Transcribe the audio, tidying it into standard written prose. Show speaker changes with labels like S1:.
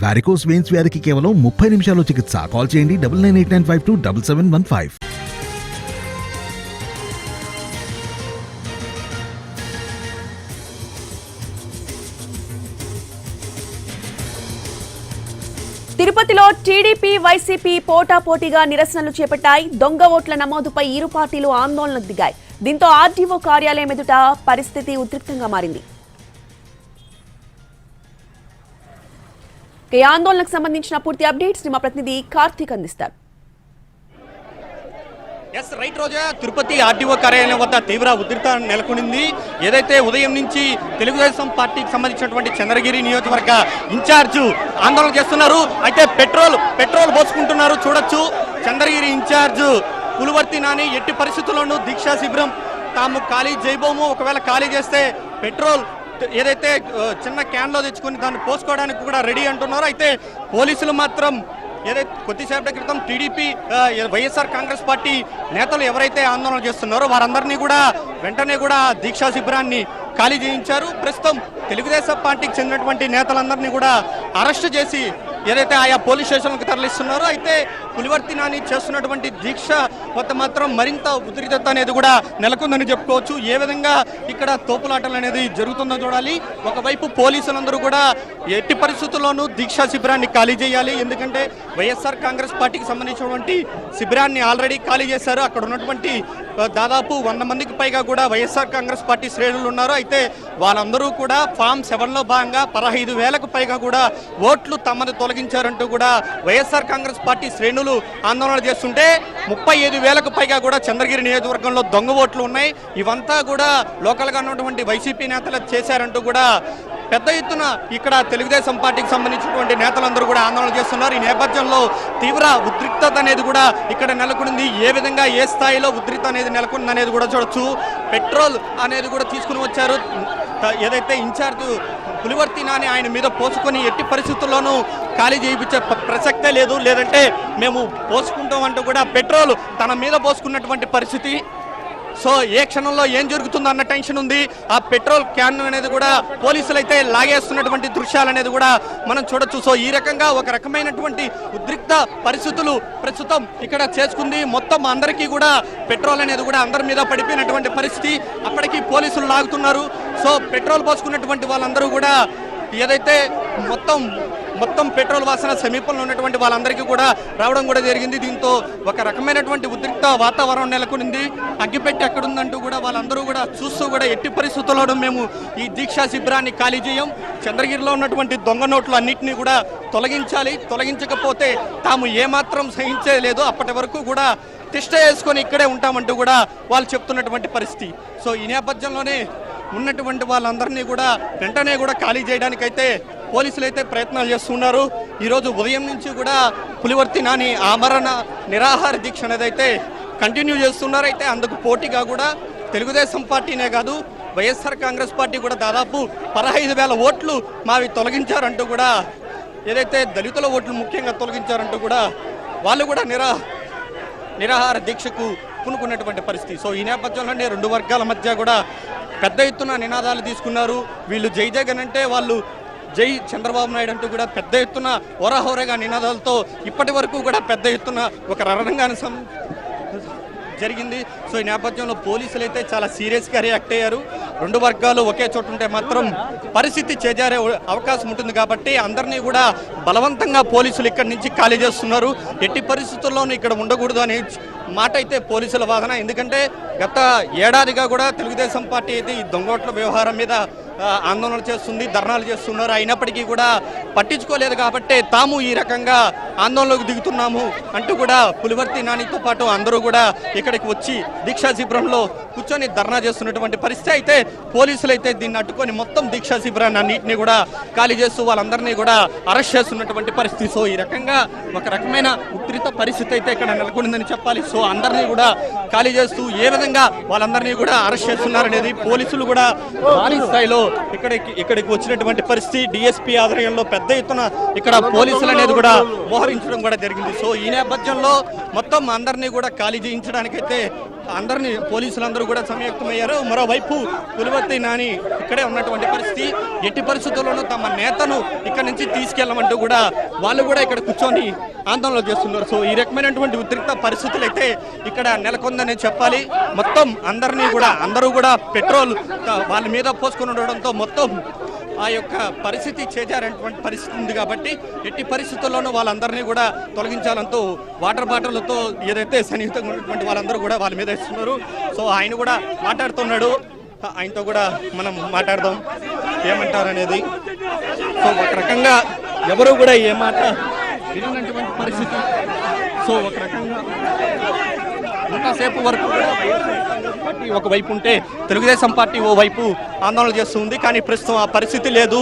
S1: Varicose veins వ్యాధికి కేవలం 30 నిమిషాల్లో చికిత్స. కాల్ చేయండి 9989527715.
S2: తిరుపతిలో టీడీపీ వైసీపీ పోటాపోటీగా నిరసనలు చేపట్టాయి. దొంగ ఓట్ల నమోదుపై ఇరు పార్టీలు ఆందోళనకు దిగాయి. దీంతో ఆర్డీఓ కార్యాలయం ఎదుట పరిస్థితి ఉద్రిక్తంగా మారింది. ఈ ఆందోళనకు సంబంధించిన పూర్తి అప్డేట్స్ మా ప్రతినిధి కార్తీక్ అందిస్తారు.
S3: ఎస్ రైట్ రోజా, తిరుపతి ఆర్డీఓ కార్యాలయం వద్ద తీవ్ర ఉద్రిక్త నెలకొనింది. ఏదైతే ఉదయం నుంచి తెలుగుదేశం పార్టీకి సంబంధించినటువంటి చంద్రగిరి నియోజకవర్గ ఇన్ఛార్జు ఆందోళన చేస్తున్నారు. అయితే పెట్రోల్ పోసుకుంటున్నారు. చూడొచ్చు, చంద్రగిరి ఇన్ఛార్జు పులివర్తి నాని ఎట్టి పరిస్థితుల్లోనూ దీక్షా శిబిరం తాము ఖాళీ చేయబోము, ఒకవేళ ఖాళీ చేస్తే పెట్రోల్ ఏదైతే చిన్న క్యాన్లో తెచ్చుకొని దాన్ని పోసుకోవడానికి కూడా రెడీ అంటున్నారు. అయితే పోలీసులు మాత్రం ఏదైతే కొద్దిసేపటి క్రితం టీడీపీ వైఎస్ఆర్ కాంగ్రెస్ పార్టీ నేతలు ఎవరైతే ఆందోళన చేస్తున్నారో వారందరినీ కూడా వెంటనే కూడా దీక్షా శిబిరాన్ని ఖాళీ చేయించారు. ప్రస్తుతం తెలుగుదేశం పార్టీకి చెందినటువంటి నేతలందరినీ కూడా అరెస్టు చేసి ఏదైతే ఆయా పోలీస్ స్టేషన్లకు తరలిస్తున్నారో, అయితే పులివర్తి నాని చేస్తున్నటువంటి దీక్ష వద్ద మాత్రం మరింత ఉద్రిక్తత అనేది కూడా నెలకొందని చెప్పుకోవచ్చు. ఏ విధంగా ఇక్కడ తోపులాటలు అనేది జరుగుతుందో చూడాలి. ఒకవైపు పోలీసులందరూ కూడా ఎట్టి పరిస్థితుల్లోనూ దీక్షా శిబిరాన్ని ఖాళీ చేయాలి, ఎందుకంటే వైఎస్ఆర్ కాంగ్రెస్ పార్టీకి సంబంధించినటువంటి శిబిరాన్ని ఆల్రెడీ ఖాళీ చేశారు. అక్కడ ఉన్నటువంటి దాదాపు 100 మందికి పైగా కూడా వైఎస్ఆర్ కాంగ్రెస్ పార్టీ శ్రేణులు ఉన్నారు. అయితే వాళ్ళందరూ కూడా ఫామ్ 7లో భాగంగా 15,000కు పైగా కూడా ఓట్లు తమను తొలగించారంటూ కూడా వైఎస్ఆర్ కాంగ్రెస్ పార్టీ శ్రేణులు ఆందోళన చేస్తుంటే 35,000కు పైగా కూడా చంద్రగిరి నియోజకవర్గంలో దొంగ ఓట్లు ఉన్నాయి. ఇవంతా కూడా లోకల్గా ఉన్నటువంటి వైసీపీ నేతలు చేశారంటూ కూడా పెద్ద ఎత్తున ఇక్కడ తెలుగుదేశం పార్టీకి సంబంధించినటువంటి నేతలందరూ కూడా ఆందోళన చేస్తున్నారు. ఈ నేపథ్యంలో తీవ్ర ఉద్రిక్తత అనేది కూడా ఇక్కడ నెలకొంది. ఏ విధంగా ఏ స్థాయిలో ఉద్రిక్తత అనేది నెలకొంది అనేది కూడా చూడొచ్చు. పెట్రోల్ అనేది కూడా తీసుకుని వచ్చారు. ఏదైతే ఇన్ఛార్జ్ పులివర్తి నాని ఆయన మీద పోసుకొని ఎట్టి పరిస్థితుల్లోనూ ఖాళీ చేయించే ప్రసక్తే లేదు, లేదంటే మేము పోసుకుంటాం అంటూ కూడా పెట్రోల్ తన మీద పోసుకున్నటువంటి పరిస్థితి. సో ఏ క్షణంలో ఏం జరుగుతుందో అన్న టెన్షన్ ఉంది. ఆ పెట్రోల్ క్యాన్ అనేది కూడా పోలీసులు అయితే లాగేస్తున్నటువంటి దృశ్యాలు అనేది కూడా మనం చూడొచ్చు. సో ఈ రకంగా ఒక రకమైనటువంటి ఉద్రిక్త పరిస్థితులు ప్రస్తుతం ఇక్కడ చేసుకుంది. మొత్తం అందరికీ కూడా పెట్రోల్ అనేది కూడా అందరి మీద పడిపోయినటువంటి పరిస్థితి. అప్పటికి పోలీసులు లాగుతున్నారు. సో పెట్రోల్ పోసుకున్నటువంటి వాళ్ళందరూ కూడా ఏదైతే మొత్తం పెట్రోల్ వాసన సమీపంలో ఉన్నటువంటి వాళ్ళందరికీ కూడా రావడం కూడా జరిగింది. దీంతో ఒక రకమైనటువంటి ఉద్రిక్త వాతావరణం నెలకొనింది. అగ్గిపెట్టి ఎక్కడుందంటూ కూడా వాళ్ళందరూ కూడా చూస్తూ కూడా ఎట్టి పరిస్థితుల్లోనూ మేము ఈ దీక్షా శిబిరాన్ని ఖాళీ చేయం, చంద్రగిరిలో ఉన్నటువంటి దొంగ నోట్లు అన్నింటినీ కూడా తొలగించాలి, తొలగించకపోతే తాము ఏమాత్రం సహించలేదు, అప్పటి వరకు కూడా తిష్ట వేసుకొని ఇక్కడే ఉంటామంటూ కూడా వాళ్ళు చెప్తున్నటువంటి పరిస్థితి. సో ఈ నేపథ్యంలోనే ఉన్నటువంటి వాళ్ళందరినీ కూడా వెంటనే కూడా ఖాళీ చేయడానికైతే పోలీసులు అయితే ప్రయత్నాలు చేస్తున్నారు. ఈరోజు ఉదయం నుంచి కూడా పులివర్తి నాని ఆమరణ నిరాహార దీక్ష అనేది అయితే కంటిన్యూ చేస్తున్నారు. అయితే అందుకు పోటీగా కూడా తెలుగుదేశం పార్టీనే కాదు వైఎస్ఆర్ కాంగ్రెస్ పార్టీ కూడా దాదాపు 15,000 ఓట్లు మావి తొలగించారంటూ కూడా, ఏదైతే దళితుల ఓట్లు ముఖ్యంగా తొలగించారంటూ కూడా వాళ్ళు కూడా నిరాహార దీక్షకు పూనుకున్నటువంటి పరిస్థితి. సో ఈ నేపథ్యంలోనే రెండు వర్గాల మధ్య కూడా పెద్ద ఎత్తున నినాదాలు తీసుకున్నారు. వీళ్ళు జై జగన్ అంటే వాళ్ళు జై చంద్రబాబు నాయుడు అంటూ కూడా పెద్ద ఎత్తున హోరాహోరగా నినాదాలతో ఇప్పటి వరకు కూడా పెద్ద ఎత్తున ఒక రణరంగాన్ని జరిగింది. సో ఈ నేపథ్యంలో పోలీసులు అయితే చాలా సీరియస్గా రియాక్ట్ అయ్యారు. రెండు వర్గాలు ఒకే చోటు ఉంటే మాత్రం పరిస్థితి చేజారే అవకాశం ఉంటుంది కాబట్టి అందరినీ కూడా బలవంతంగా పోలీసులు ఇక్కడి నుంచి ఖాళీ చేస్తున్నారు. ఎట్టి పరిస్థితుల్లోనూ ఇక్కడ ఉండకూడదు అనే మాట అయితే పోలీసుల వాదన. ఎందుకంటే గత ఏడాదిగా కూడా తెలుగుదేశం పార్టీ అయితే ఈ దొంగోట్ల వ్యవహారం మీద ఆందోళన చేస్తుంది, ధర్నాలు చేస్తున్నారు. అయినప్పటికీ కూడా పట్టించుకోలేదు కాబట్టి తాము ఈ రకంగా ఆందోళనకు దిగుతున్నాము అంటూ కూడా పులివర్తి నానితో పాటు అందరూ కూడా ఇక్కడికి వచ్చి దీక్షా శిబిరంలో కూర్చొని ధర్నా చేస్తున్నటువంటి పరిస్థితి. అయితే పోలీసులు అయితే దీన్ని అడ్డుకొని మొత్తం దీక్షా శిబిరాన్ని అన్నింటినీ కూడా ఖాళీ చేస్తూ వాళ్ళందరినీ కూడా అరెస్ట్ చేస్తున్నటువంటి పరిస్థితి. సో ఈ రకంగా ఒక రకమైన ఉద్రిక్త పరిస్థితి అయితే ఇక్కడ నెలకొందని చెప్పాలి. సో అందరినీ కూడా ఖాళీ చేస్తూ ఏ విధంగా వాళ్ళందరినీ కూడా అరెస్ట్ చేస్తున్నారనేది పోలీసులు కూడా భారీ స్థాయిలో ఇక్కడికి వచ్చినటువంటి పరిస్థితి. డిఎస్పీ ఆధ్వర్యంలో పెద్ద ఎత్తున ఇక్కడ పోలీసులు అనేది కూడా మోహరించడం కూడా జరిగింది. సో ఈ నేపథ్యంలో మొత్తం అందరినీ కూడా ఖాళీ చేయించడానికైతే అందరినీ పోలీసులందరూ కూడా సంయుక్తమయ్యారు. మరోవైపు పులివర్తి నాని ఇక్కడే ఉన్నటువంటి పరిస్థితి. ఎట్టి పరిస్థితుల్లోనూ తమ నేతను ఇక్కడ నుంచి తీసుకెళ్లమంటూ కూడా వాళ్ళు కూడా ఇక్కడ కూర్చొని ఆందోళన చేస్తున్నారు. సో ఈ రకమైనటువంటి ఉద్రిక్త పరిస్థితులు అయితే ఇక్కడ నెలకొందనే చెప్పాలి. మొత్తం అందరూ కూడా పెట్రోల్ వాళ్ళ మీద పోసుకొని ఉండడంతో మొత్తం ఆ యొక్క పరిస్థితి చేజారటువంటి పరిస్థితి ఉంది. కాబట్టి ఎట్టి పరిస్థితుల్లోనూ వాళ్ళందరినీ కూడా తొలగించాలంటూ వాటర్ బాటిళ్లతో ఏదైతే సన్నిహితంగా ఉన్నటువంటి వాళ్ళందరూ కూడా వాళ్ళ మీద ఇస్తున్నారు. సో ఆయన కూడా మాట్లాడుతున్నాడు. ఆయనతో కూడా మనం మాట్లాడదాం ఏమంటారు అనేది. సో ఒక రకంగా ఎవరు కూడా ఏ మాట వినటువంటి పరిస్థితి. సో ఒక రకంగా ఇంతసేపు వరకు కూడా పార్టీ ఒకవైపు ఉంటే తెలుగుదేశం పార్టీ ఓ వైపు ఆందోళన చేస్తుంది. కానీ ప్రస్తుతం ఆ పరిస్థితి లేదు.